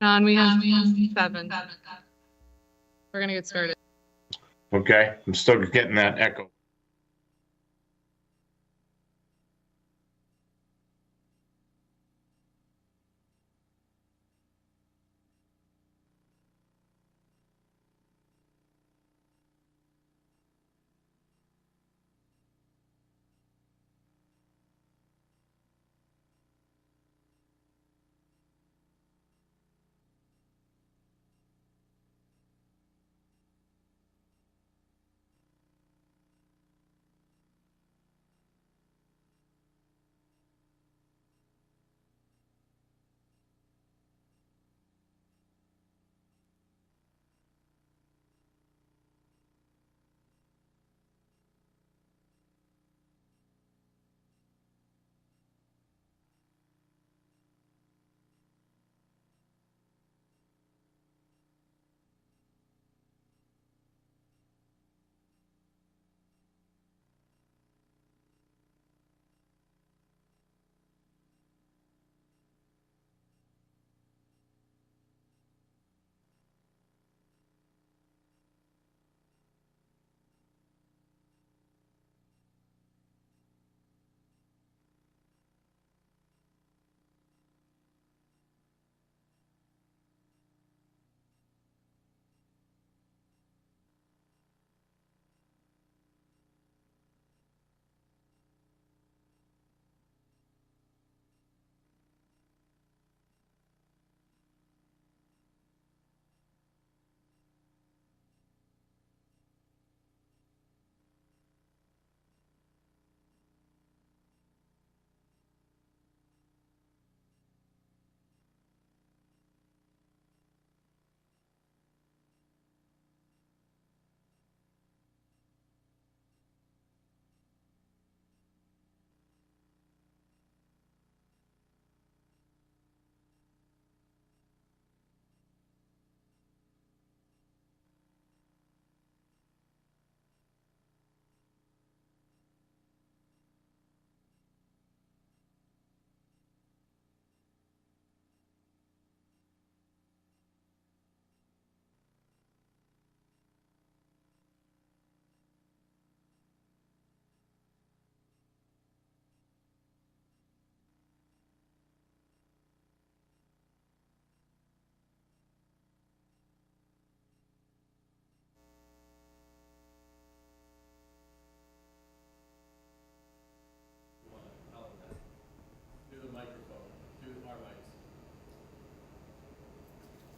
John, we have 7. We're gonna get started. Okay, I'm still getting that echo.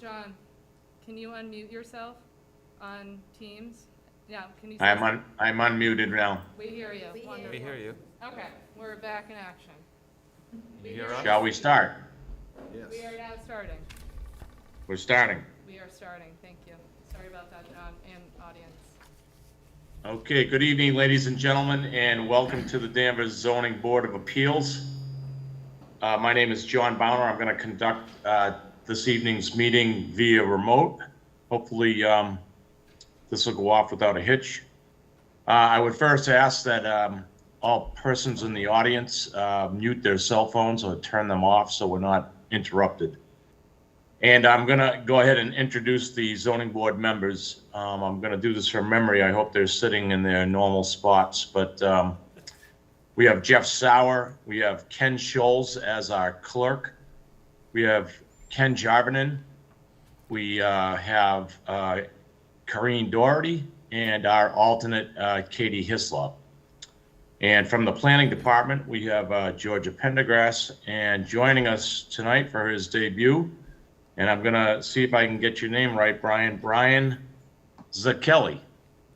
John, can you unmute yourself on Teams? Yeah, can you say I'm unmuted now. We hear you. Wonderful. We hear you. Okay, we're back in action. You hear us? Shall we start? Yes. We are now starting. We're starting. We are starting. Thank you. Sorry about that, John, and audience. Okay, good evening, ladies and gentlemen, and welcome to the Danvers Zoning Board of Appeals. My name is John Bowner. I'm going to conduct this evening's meeting via remote. Hopefully, this will go off without a hitch. I would first ask that all persons in the audience mute their cell phones or turn them off so we're not interrupted. And I'm going to go ahead and introduce the zoning board members. I'm going to do this from memory. I hope they're sitting in their normal spots. But we have Jeff Sauer. We have Ken Scholes as our clerk. We have Ken Jarvinen. We have Corrine Doherty and our alternate Katie Hislop. And from the planning department, we have Georgia Pendergrass. And joining us tonight for his debut, and I'm gonna see if I can get your name right, Brian Zakelli.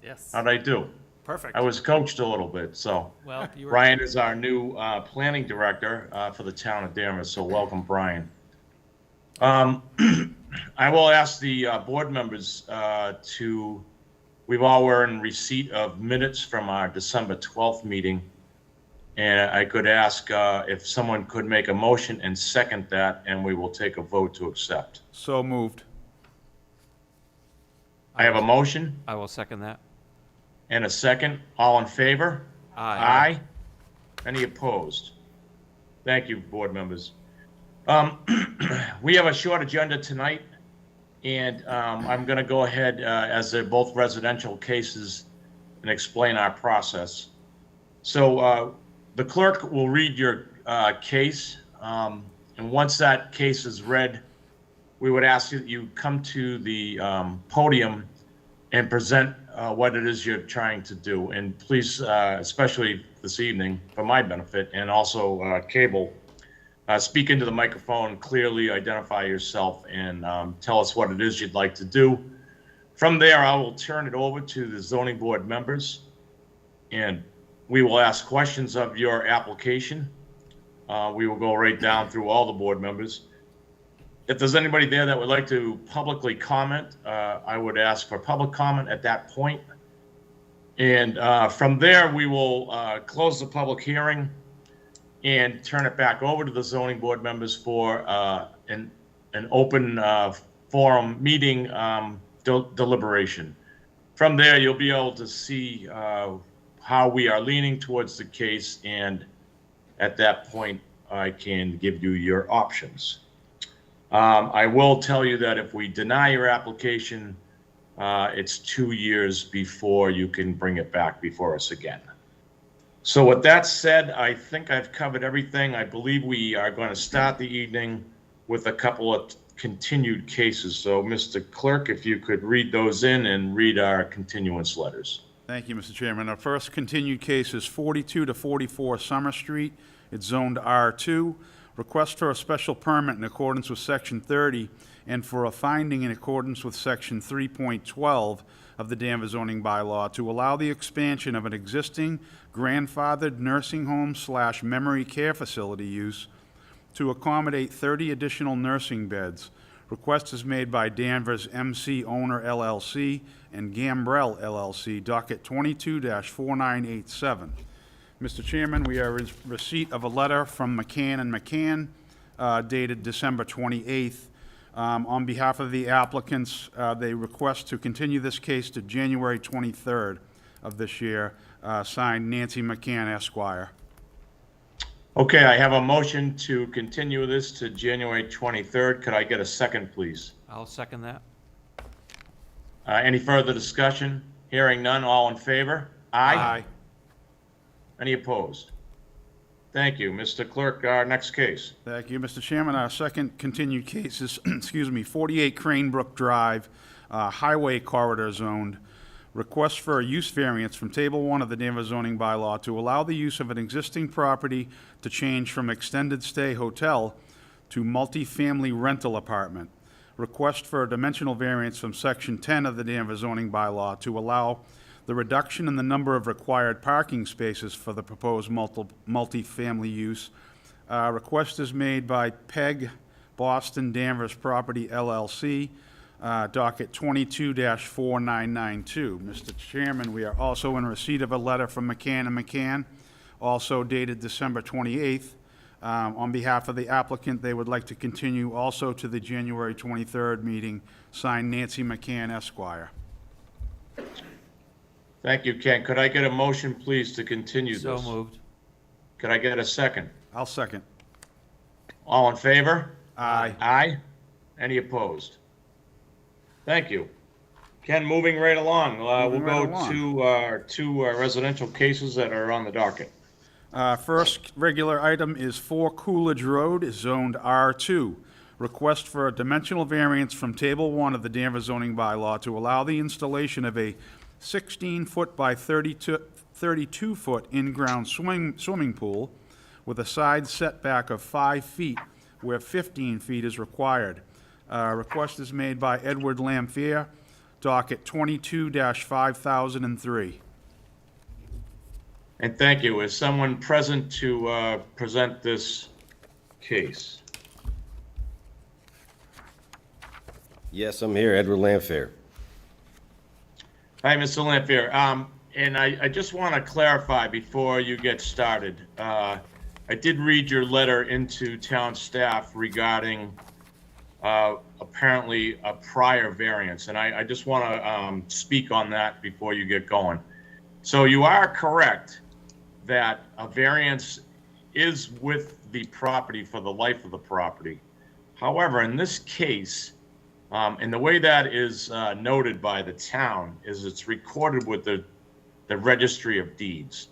Yes. How'd I do? Perfect. I was coached a little bit, so. Well, you were. Brian is our new planning director for the town of Danvers, so welcome, Brian. I will ask the board members we've all were in receipt of minutes from our December 12th meeting. And I could ask if someone could make a motion and second that, and we will take a vote to accept. So moved. I have a motion I will second that. and a second. All in favor? Aye. Any opposed? Thank you, board members. We have a short agenda tonight, and I'm going to go ahead, as they're both residential cases, and explain our process. So the clerk will read your case, and once that case is read, we would ask that you come to the podium and present what it is you're trying to do. And please, especially this evening, for my benefit, and also Cable, speak into the microphone, clearly identify yourself, and tell us what it is you'd like to do. From there, I will turn it over to the zoning board members, and we will ask questions of your application. We will go right down through all the board members. If there's anybody there that would like to publicly comment, I would ask for public comment at that point. And from there, we will close the public hearing and turn it back over to the zoning board members for an open forum meeting deliberation. From there, you'll be able to see how we are leaning towards the case, and at that point, I can give you your options. I will tell you that if we deny your application, it's 2 years before you can bring it back before us again. So with that said, I think I've covered everything. I believe we are going to start the evening with a couple of continued cases. So Mr. Clerk, if you could read those in and read our continuance letters. Thank you, Mr. Chairman. Our first continued case is 42 to 44 Summer Street. It's zoned R2. Request for a special permit in accordance with Section 30 and for a finding in accordance with Section 3.12 of the Danvers Zoning Bylaw to allow the expansion of an existing grandfathered nursing home / memory care facility use to accommodate 30 additional nursing beds. Request is made by Danvers MC Owner LLC and Gambrell LLC, docket 22-4987. Mr. Chairman, we are in receipt of a letter from McCann and McCann dated December 28th. On behalf of the applicants, they request to continue this case to January 23rd of this year, signed Nancy McCann, Esquire. Okay, I have a motion to continue this to January 23rd. Could I get a second, please? I'll second that. Any further discussion? Hearing none, all in favor? Aye. Any opposed? Thank you. Mr. Clerk, our next case. Thank you, Mr. Chairman. Our second continued case is, 48 Cranebrook Drive, highway corridor zoned. Request for a use variance from Table 1 of the Danvers Zoning Bylaw to allow the use of an existing property to change from extended stay hotel to multifamily rental apartment. Request for a dimensional variance from Section 10 of the Danvers Zoning Bylaw to allow the reduction in the number of required parking spaces for the proposed multifamily use. Request is made by Peg Boston Danvers Property LLC, docket 22-4992. Mr. Chairman, we are also in receipt of a letter from McCann and McCann, also dated December 28th. On behalf of the applicant, they would like to continue also to the January 23rd meeting, signed Nancy McCann, Esquire. Thank you, Ken. Could I get a motion, please, to continue this? So moved. Could I get a second? I'll second. All in favor? Aye. Aye. Any opposed? Thank you. Ken, moving right along, we'll Moving right go along. to our two residential cases that are on the docket. First regular item is 4 Coolidge Road, is zoned R2. Request for a dimensional variance from Table 1 of the Danvers Zoning Bylaw to allow the installation of a 16-foot by 32-foot in-ground swimming pool with a side setback of 5 feet where 15 feet is required. Request is made by Edward Lamphere, docket 22-5003. And thank you. Is someone present to present this case? Yes, I'm here, Edward Lamphere. Hi, Mr. Lamphere. And I just want to clarify before you get started. I did read your letter into town staff regarding apparently a prior variance, and I just want to speak on that before you get going. So you are correct that a variance is with the property for the life of the property. However, in this case, and the way that is noted by the town is it's recorded with the Registry of Deeds.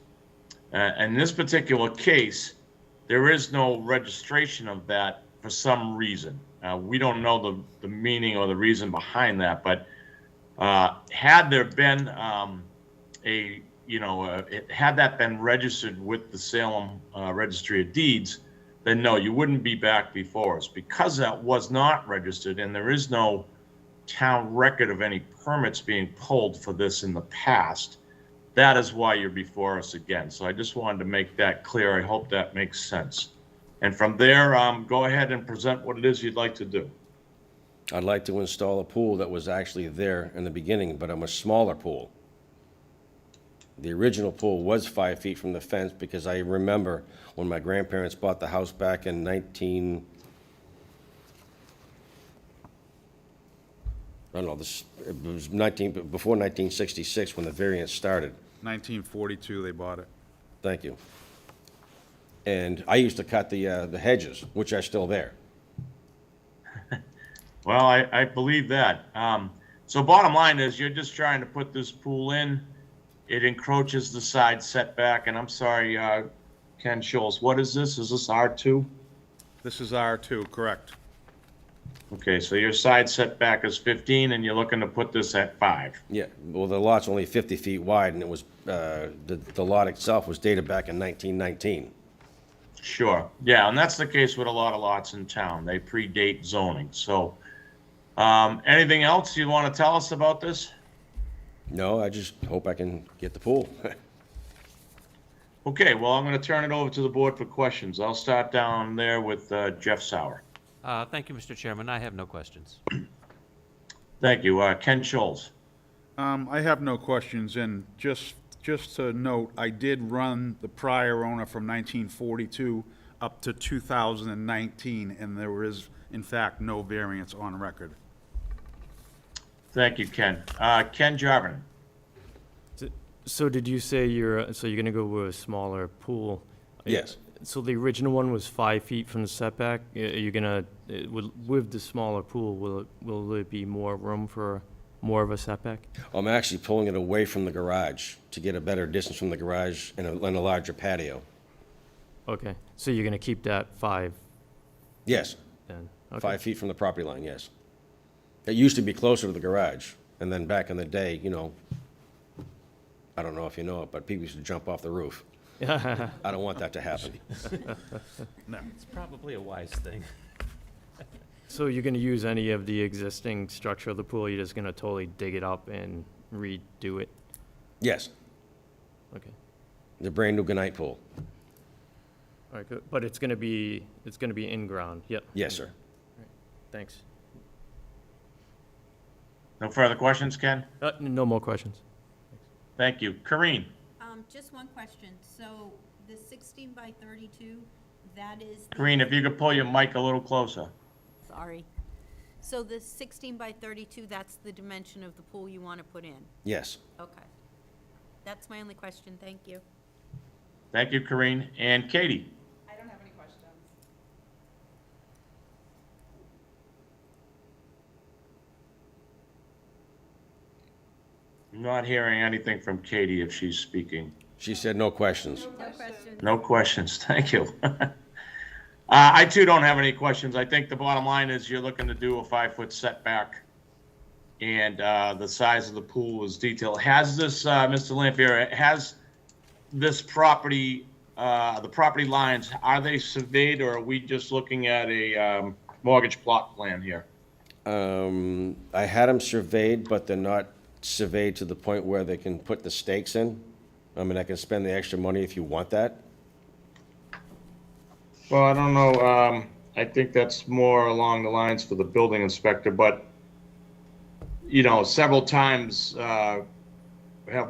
In this particular case, there is no registration of that for some reason. We don't know the meaning or the reason behind that, but had there been had that been registered with the Salem Registry of Deeds, then no, you wouldn't be back before us. Because that was not registered and there is no town record of any permits being pulled for this in the past, that is why you're before us again. So I just wanted to make that clear. I hope that makes sense. And from there, go ahead and present what it is you'd like to do. I'd like to install a pool that was actually there in the beginning, but a much smaller pool. The original pool was 5 feet from the fence because I remember when my grandparents bought the house back in I don't know, it was before 1966 when the variance started. 1942, they bought it. Thank you. And I used to cut the hedges, which are still there. Well, I believe that. So bottom line is you're just trying to put this pool in. It encroaches the side setback, and I'm sorry, Ken Scholes, what is this? Is this R2? This is R2, correct. Okay, so your side setback is 15 and you're looking to put this at 5. Yeah, well, the lot's only 50 feet wide, and it was, the lot itself was dated back in 1919. Sure, yeah, and that's the case with a lot of lots in town. They predate zoning. So anything else you want to tell us about this? No, I just hope I can get the pool. Okay, well, I'm going to turn it over to the board for questions. I'll start down there with Jeff Sauer. Thank you, Mr. Chairman. I have no questions. Thank you. Ken Scholes. I have no questions, and just to note, I did run the prior owner from 1942 up to 2019, and there is, in fact, no variance on record. Thank you, Ken. Ken Jarvin. So did you say you're gonna go with a smaller pool? Yes. So the original one was 5 feet from the setback. Are you gonna, with the smaller pool, will there be more room for more of a setback? I'm actually pulling it away from the garage to get a better distance from the garage and a larger patio. Okay, so you're gonna keep that 5 Yes, then? Okay. 5 feet from the property line, yes. It used to be closer to the garage, and then back in the day, I don't know if you know it, but people used to jump off the roof. I don't want that to happen. It's probably a wise thing. So you're gonna use any of the existing structure of the pool? You're just gonna totally dig it up and redo it? Yes, Okay. the brand-new Gunite pool. All right, good. But it's gonna be in ground? Yep. Yes, sir. Thanks. No further questions, Ken? No more questions. Thank you. Kareen. Just one question. So the 16 by 32, that is. Kareen, if you could pull your mic a little closer. Sorry. So the 16 by 32, that's the dimension of the pool you want to put in? Yes. Okay. That's my only question. Thank you. Thank you, Kareen. And Katie. I don't have any questions. I'm not hearing anything from Katie if she's speaking. She said no questions. No question. No questions. Thank you. I too don't have any questions. I think the bottom line is you're looking to do a 5-foot setback, and the size of the pool is detailed. Has this, Mr. Lampier, has this property, the property lines, are they surveyed, or are we just looking at a mortgage plot plan here? I had them surveyed, but they're not surveyed to the point where they can put the stakes in. I mean, I can spend the extra money if you want that. Well, I don't know. I think that's more along the lines for the building inspector, but, several times have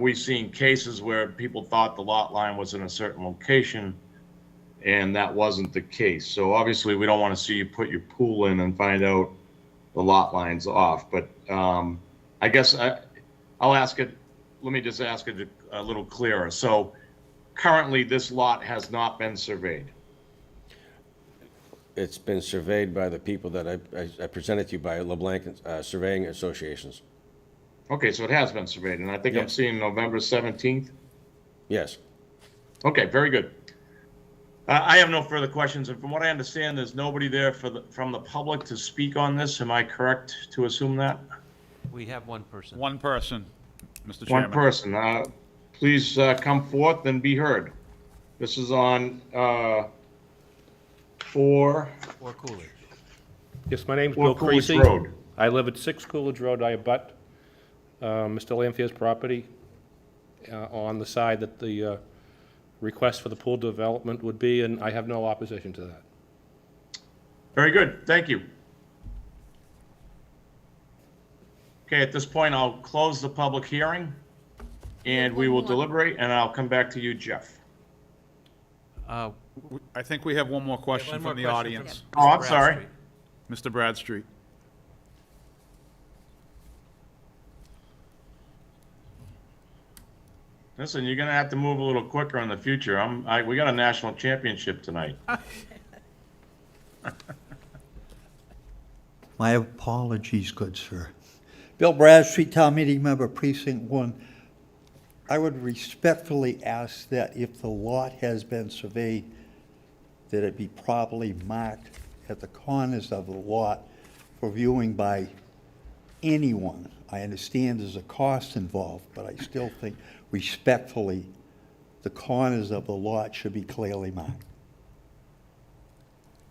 we seen cases where people thought the lot line was in a certain location, and that wasn't the case. So obviously, we don't want to see you put your pool in and find out the lot line's off. But I guess I'll ask it, let me just ask it a little clearer. So currently, this lot has not been surveyed. It's been surveyed by the people that I presented to you by LeBlanc Surveying Associations. Okay, so it has been surveyed, and I think I'm Yes. seeing November 17th. Yes. Okay, very good. I have no further questions, and from what I understand, there's nobody there from the public to speak on this. Am I correct to assume that? We have one person. One person, Mr. One Chairman. person. Please come forth and be heard. This is on 4 Or Coolidge. Yes, my name's 4 Bill Coolidge Creasy. Road. I live at 6 Coolidge Road. I abut Mr. Lanfear's property on the side that the request for the pool development would be, and I have no opposition to that. Very good, thank you. Okay, at this point, I'll close the public hearing, and we will One more. deliberate, and I'll come back to you, Jeff. Uh, I think we have one more question one more from the question audience. Oh, I'm Mr. sorry. Bradstreet. Mr. Bradstreet. Listen, you're gonna have to move a little quicker in the future. We got a national championship tonight. My apologies, good sir. Bill Bradstreet, Town Meeting Member, Precinct 1. I would respectfully ask that if the lot has been surveyed, that it be properly marked at the corners of the lot for viewing by anyone. I understand there's a cost involved, but I still think respectfully, the corners of the lot should be clearly marked.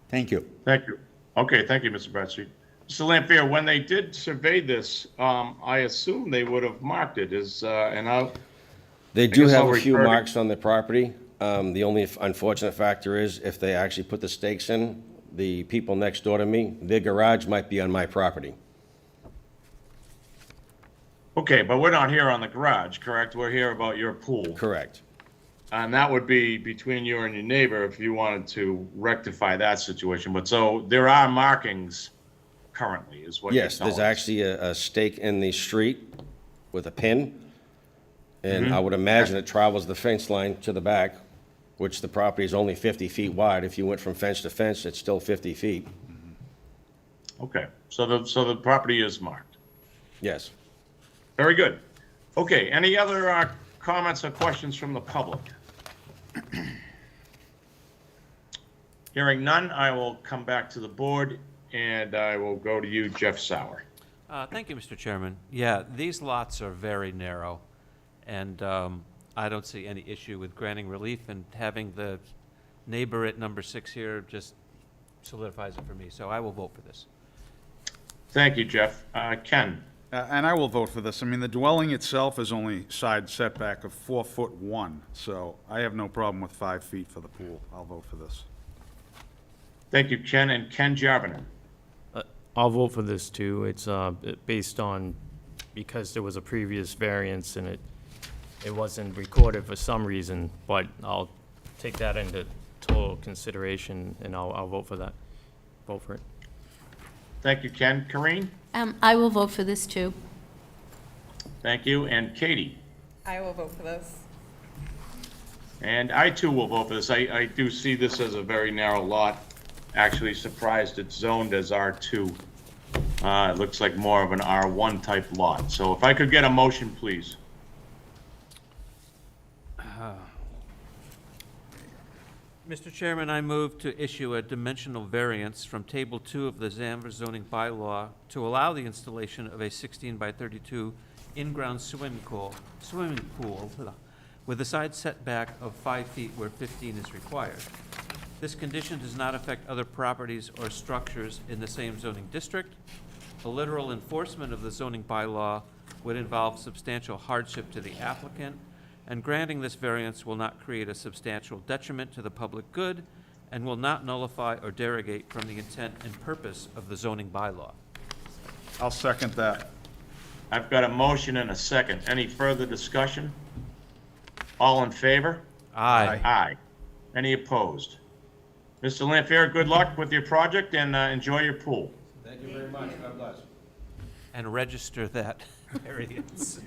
Thank you. Thank you. Okay, thank you, Mr. Bradstreet. Mr. Lampier, when they did survey this, I assume they would have marked it as, They do guess have I'll a few refer to- marks on the property. The only unfortunate factor is if they actually put the stakes in, the people next door to me, their garage might be on my property. okay, but we're not here on the garage, correct? We're here about your pool. Correct. And that would be between you and your neighbor if you wanted to rectify that situation. But so there are markings currently, is what you're Yes, telling there's us. actually a stake in the street with a pin, and I would imagine it travels the fence line to the back, which the property is only 50 feet wide. If you went from fence to fence, it's still 50 feet. Okay, so the property is marked. Yes. Very good. Okay, any other comments or questions from the public? Hearing none, I will come back to the board, and I will go to you, Jeff Sauer. Thank you, Mr. Chairman. Yeah, these lots are very narrow, and I don't see any issue with granting relief, and having the neighbor at number 6 here just solidifies it for me, so I will vote for this. Thank you, Jeff. Ken? And I will vote for this. I mean, the dwelling itself is only side setback of 4'1", so I have no problem with 5 feet for the pool. I'll vote for this. Thank you, Ken. And Ken Jarvinen? I'll vote for this too. It's based on, because there was a previous variance and it wasn't recorded for some reason, but I'll take that into total consideration and I'll vote for that. Vote for it. Thank you, Ken. Karine? I will vote for this too. Thank you. And Katie? I will vote for this. And I too will vote for this. I do see this as a very narrow lot. Actually surprised it's zoned as R2. It looks like more of an R1 type lot. So if I could get a motion, please. Mr. Chairman, I move to issue a dimensional variance from Table 2 of the Danvers Zoning Bylaw to allow the installation of a 16 by 32 in-ground swimming pool with a side setback of 5 feet where 15 is required. This condition does not affect other properties or structures in the same zoning district. The literal enforcement of the zoning bylaw would involve substantial hardship to the applicant, and granting this variance will not create a substantial detriment to the public good and will not nullify or derogate from the intent and purpose of the zoning bylaw. I'll second that. I've got a motion and a second. Any further discussion? All in favor? Aye. Aye. Any opposed? Mr. Lampier, good luck with your project and enjoy your pool. Thank you very much. God bless. And register that variance.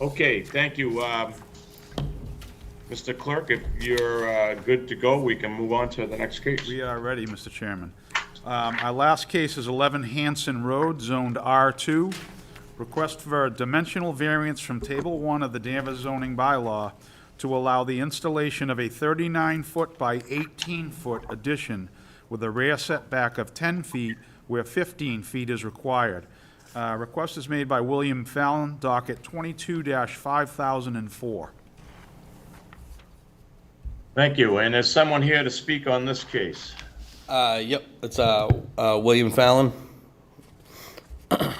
Okay, thank you. Mr. Mr. Clerk, if you're good to go, we can move on to the next case. We are ready, Mr. Chairman. Our last case is 11 Hanson Road, zoned R2. Request for a dimensional variance from Table 1 of the Danvers Zoning Bylaw to allow the installation of a 39-foot by 18-foot addition with a rear setback of 10 feet where 15 feet is required. Request is made by William Fallon, docket 22-5004. Thank you. And is someone here to speak on this case? Yep, it's William Fallon.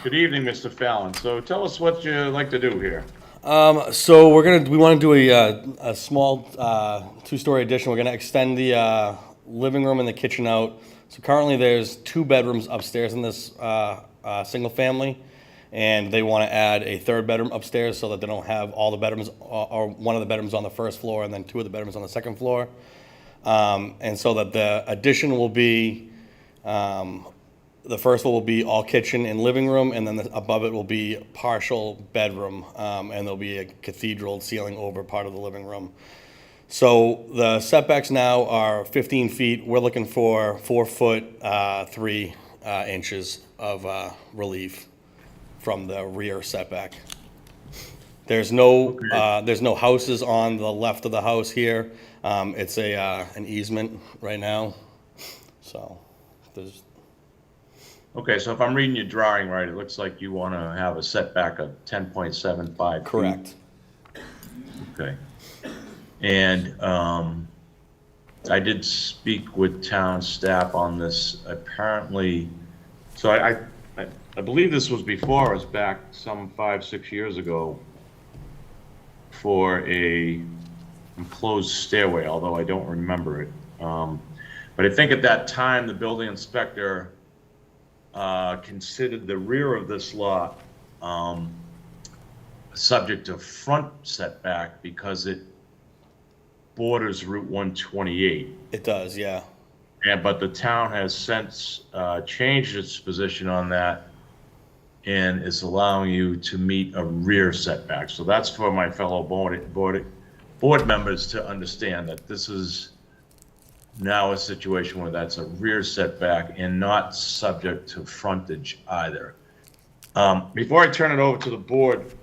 Good evening, Mr. Fallon. So tell us what you like to do here. So we want to do a small two-story addition. We're gonna extend the living room and the kitchen out. So currently there's 2 bedrooms upstairs in this single family, and they want to add a 3rd bedroom upstairs so that they don't have all the bedrooms or one of the bedrooms on the 1st floor and then 2 of the bedrooms on the 2nd floor. And so that the addition will be, the first floor will be all kitchen and living room, and then above it will be partial bedroom, and there'll be a cathedral ceiling over part of the living room. So the setbacks now are 15 feet. We're looking for 4 foot 3 inches of relief from the rear setback. There's no houses on the left of the house here. It's an easement right now, so there's. Okay, so if I'm reading your drawing right, it looks like you want to have a setback of 10.75 feet. Correct. Okay. And I did speak with town staff on this. Apparently, so I believe this was before us back some 5-6 years ago for a enclosed stairway, although I don't remember it. But I think at that time, the building inspector considered the rear of this lot subject to front setback because it borders Route 128. It does, yeah. But the town has since changed its position on that and is allowing you to meet a rear setback. So that's for my fellow board members to understand that this is now a situation where that's a rear setback and not subject to frontage either. Before I turn it over to the board,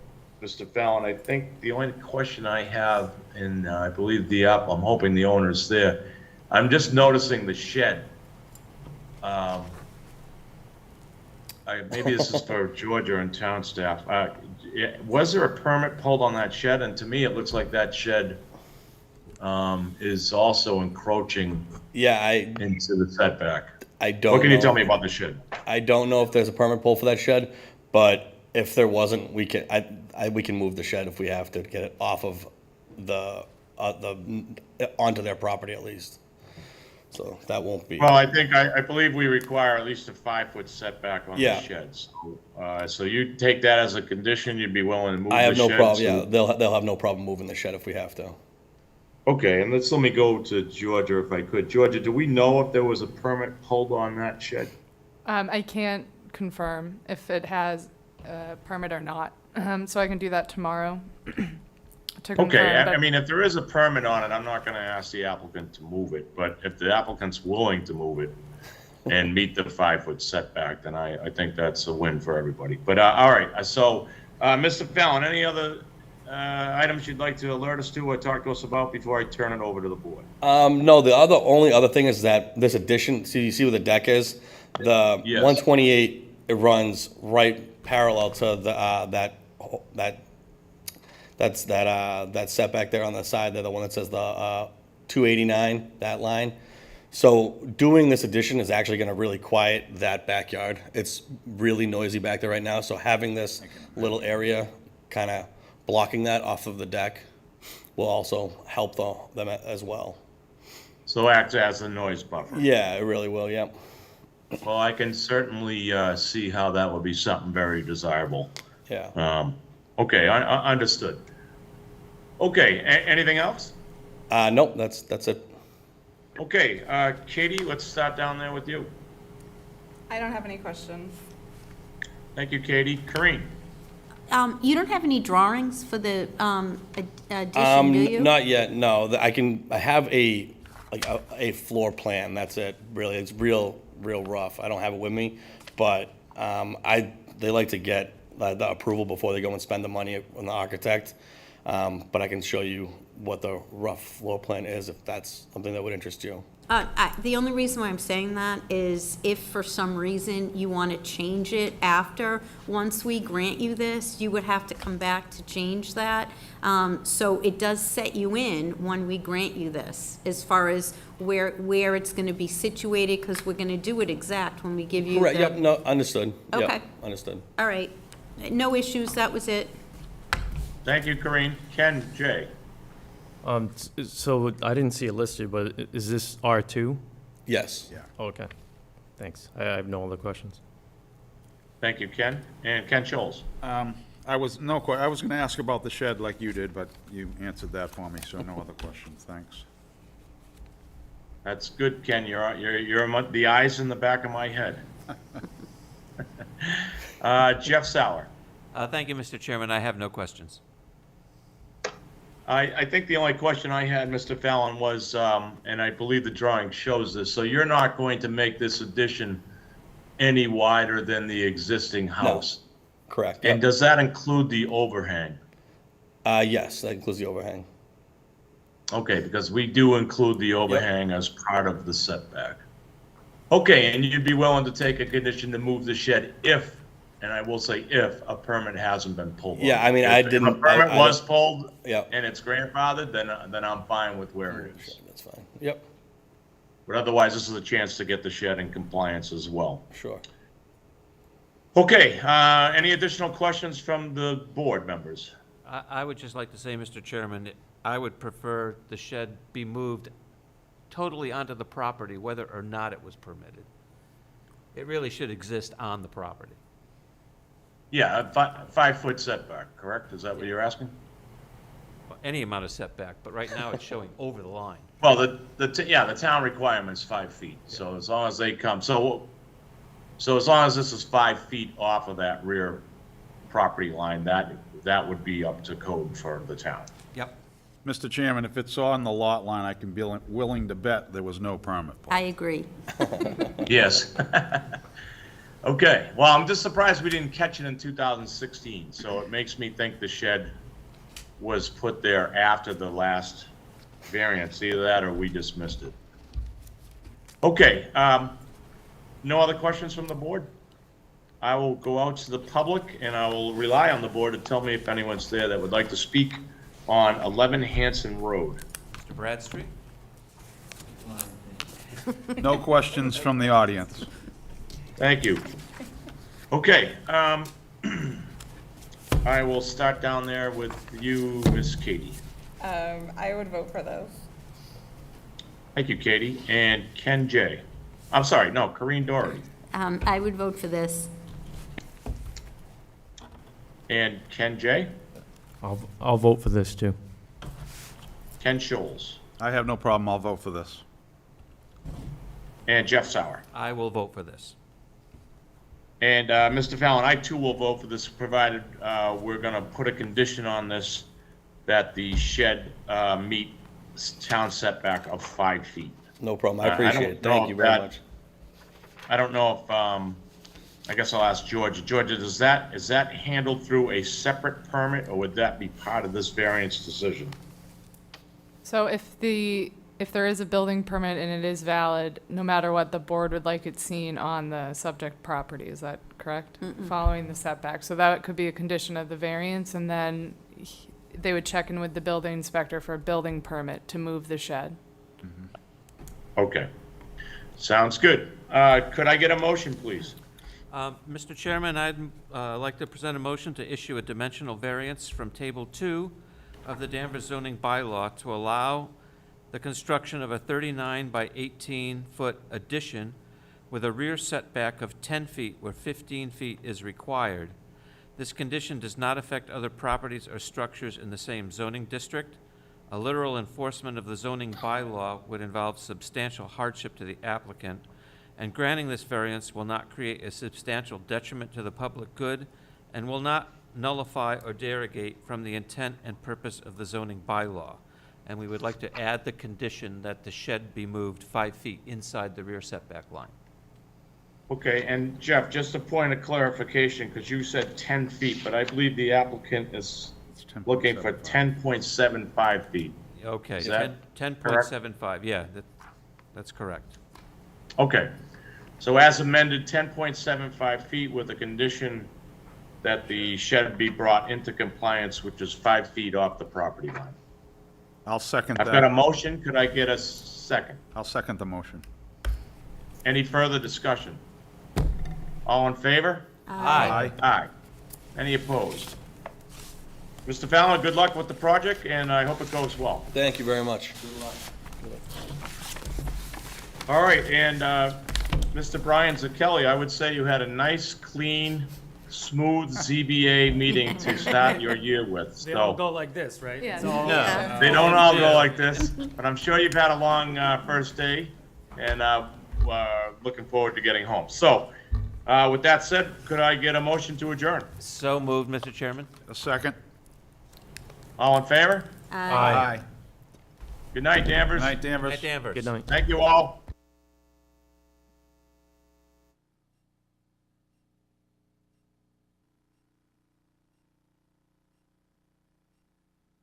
Mr. Fallon, I think the only question I have, and I believe I'm hoping the owner's there, I'm just noticing the shed. Maybe this is for Georgia and town staff. Was there a permit pulled on that shed? And to me, it looks like that shed is also encroaching into the setback. I don't. What can you tell me about the shed? I don't know if there's a permit pull for that shed, but if there wasn't, we can we can move the shed if we have to get it off of the onto their property at least. So that won't be. Well, I believe we require at least a 5-foot setback on the sheds. So you take that as a condition, you'd be willing to move the shed? I have no problem, yeah, they'll have no problem moving the shed if we have to. Okay, and let me go to Georgia if I could. Georgia, do we know if there was a permit pulled on that shed? I can't confirm if it has a permit or not, so I can do that tomorrow. To confirm, Okay, I but- mean, if there is a permit on it, I'm not gonna ask the applicant to move it, but if the applicant's willing to move it and meet the 5-foot setback, then I think that's a win for everybody. But, all right, so, Mr. Fallon, any other items you'd like to alert us to or talk to us about before I turn it over to the board? No, the only other thing is that this addition, you see where the deck is? The Yes. 128, it runs right parallel to the, that setback there on the side there, the one that says the 289, that line. So doing this addition is actually gonna really quiet that backyard. It's really noisy back there right now, so having this little area kinda blocking that off of the deck will also help them as well. So act as a noise buffer. Yeah, it really will, yep. Well, I can certainly see how that would be something very desirable. Yeah. Okay, understood. Okay, anything else? Nope, that's it. Okay, Katie, let's start down there with you. I don't have any questions. Thank you, Katie. Corinne? You don't have any drawings for the addition, do you? Not yet, no. I have a floor plan, that's it, really. It's real rough. I don't have it with me, but they like to get the approval before they go and spend the money on the architect. But I can show you what the rough floor plan is, if that's something that would interest you. The only reason why I'm saying that is if for some reason you want to change it after, once we grant you this, you would have to come back to change that. So it does set you in when we grant you this, as far as where it's going to be situated, because we're going to do it exact when we give you the... Correct, yep, no, understood. Yep, Okay. understood. All right. No issues, that was it. Thank you, Corinne. Ken, Jay. So I didn't see it listed, but is this R2? Yes. Okay, thanks. I have no other questions. Thank you, Ken. And Ken Scholes. I was going to ask about the shed like you did, but you answered that for me, so no other questions, thanks. That's good, Ken. You're the eyes in the back of my head. Jeff Sauer. Thank you, Mr. Chairman. I have no questions. I think the only question I had, Mr. Fallon, was, and I believe the drawing shows this, so you're not going to make this addition any wider than the existing house? Correct. And Yep. does that include the overhang? Yes, that includes the overhang. Okay, because we do include the overhang as part of the setback. Okay, and you'd be willing to take a condition to move the shed if, and I will say if, a permit hasn't been pulled? Yeah, I mean, I didn't... If a permit was pulled Yep. and it's grandfathered, then I'm fine with where it is. That's fine. Yep, But otherwise, this is a chance to get the shed in compliance as well. sure. Okay, any additional questions from the board members? I would just like to say, Mr. Chairman, I would prefer the shed be moved totally onto the property, whether or not it was permitted. It really should exist on the property. Yeah, a 5-foot setback, correct? Is that what you're asking? Any amount of setback, but right now it's showing over the line. Well, the town requirement's 5 feet, so as long as they come, so as long as this is 5 feet off of that rear property line, that would be up to code for the town. Yep. Mr. Chairman, if it's on the lot line, I can be willing to bet there was no permit pulled. I agree. Yes. Okay, well, I'm just surprised we didn't catch it in 2016, so it makes me think the shed was put there after the last variance, either that or we just missed it. Okay, no other questions from the board? I will go out to the public and I will rely on the board to tell me if anyone's there that would like to speak on 11 Hanson Road. Mr. Bradstreet? No questions from the audience. Thank you. Okay, I will start down there with you, Miss Katie. I would vote for those. Thank you, Katie. And Ken J. I'm sorry, no, Corinne Doherty. I would vote for this. And Ken J. I'll vote for this too. Ken Scholes. I have no problem, I'll vote for this. And Jeff Sauer. I will vote for this. And Mr. Fallon, I too will vote for this, provided we're going to put a condition on this that the shed meet town setback of 5 feet. No problem, I I appreciate don't it. Thank know you if very that- much. I don't know if, I guess I'll ask Georgia. Georgia, is that handled through a separate permit, or would that be part of this variance decision? So if there is a building permit and it is valid, no matter what, the board would like it seen on the subject property, is that correct? Following the setback, so that could be a condition of the variance, and then they would check in with the building inspector for a building permit to move the shed. Okay. Sounds good. Could I get a motion, please? Mr. Chairman, I'd like to present a motion to issue a dimensional variance from Table 2 of the Danvers Zoning Bylaw to allow the construction of a 39 by 18-foot addition with a rear setback of 10 feet where 15 feet is required. This condition does not affect other properties or structures in the same zoning district. A literal enforcement of the zoning bylaw would involve substantial hardship to the applicant, and granting this variance will not create a substantial detriment to the public good and will not nullify, or derogate from the intent and purpose of the zoning bylaw. And we would like to add the condition that the shed be moved 5 feet inside the rear setback line. Okay, and Jeff, just a point of clarification, because you said 10 feet, but I believe the applicant is It's looking for 10.75 feet. Okay, Is that 10.75, yeah, that's correct. Okay, so as amended, 10.75 feet with a condition that the shed be brought into compliance, which is 5 feet off the property line. I'll second I've got a that. motion, could I get a second? I'll second the motion. Any further discussion? All in favor? Aye. Aye. Any opposed? Mr. Fallon, good luck with the project, and I hope it goes well. Thank you very much. All right, and Mr. Brian Zakelli, I would say you had a nice, clean, smooth ZBA meeting to start your year with. They all So go like this, right? Yeah. It's all- they don't all go like this, but I'm sure you've had a long first day, and looking forward to getting home. So, with that said, could I get a motion to adjourn? So moved, Mr. Chairman. A second? All in favor? Aye. Good night, Danvers. Good night, Danvers. At Danvers. Good night. Thank you all.